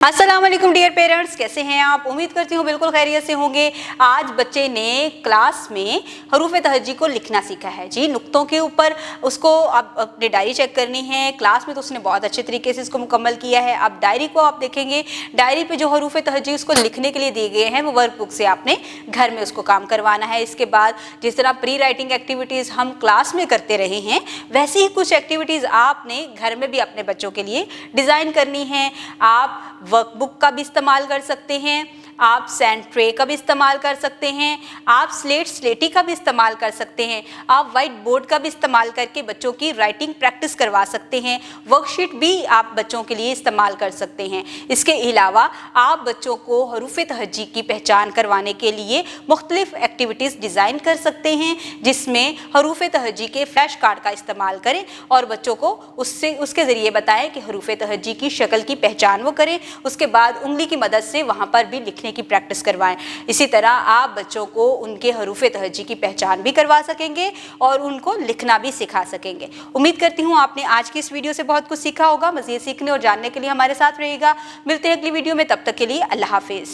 अस्सलाम वालेकुम dear parents, कैसे हैं आप? उम्मीद करती हूँ बिल्कुल खैरियत से होंगे। आज बच्चे ने क्लास में हरूफ तहज्जी को लिखना सीखा है जी, नुक्तों के ऊपर उसको अब अपनी डायरी चेक करनी है। क्लास में तो उसने बहुत अच्छे तरीके से इसको मुकम्मल किया है। अब डायरी को आप देखेंगे, डायरी पे जो हरूफ तहज्जी उसको लिखने के लिए दिए गए हैं वो वर्क बुक से आपने घर में उसको काम करवाना है। इसके बाद जिस तरह प्री राइटिंग एक्टिविटीज़ हम क्लास में करते रहे हैं वैसी ही कुछ एक्टिविटीज़ आपने घर में भी अपने बच्चों के लिए डिज़ाइन करनी है। आप वर्कबुक का भी इस्तेमाल कर सकते हैं, आप सैंड ट्रे का भी इस्तेमाल कर सकते हैं, आप स्लेटी का भी इस्तेमाल कर सकते हैं, आप वाइट बोर्ड का भी इस्तेमाल करके बच्चों की राइटिंग प्रैक्टिस करवा सकते हैं। वर्कशीट भी आप बच्चों के लिए इस्तेमाल कर सकते हैं। इसके अलावा आप बच्चों को हरूफ तहज्जी की पहचान करवाने के लिए मुख्तलिफ एक्टिविटीज़ डिज़ाइन कर सकते हैं, जिसमें हरूफ तहज्जी के फ्लैश कार्ड का इस्तेमाल करें और बच्चों को उसके ज़रिए बताएं कि हरूफ तहज्जी की शक्ल की पहचान वो करें। उसके बाद उंगली की मदद से वहाँ पर भी लिखने की प्रैक्टिस करवाएं। इसी तरह आप बच्चों को उनके हरूफ तहज्जी की पहचान भी करवा सकेंगे और उनको लिखना भी सिखा सकेंगे। उम्मीद करती हूँ आपने आज की इस वीडियो से बहुत कुछ सीखा होगा। मज़ीद सीखने और जानने के लिए हमारे साथ रहिएगा। मिलते हैं अगली वीडियो में, तब तक के लिए अल्लाह हाफिज़।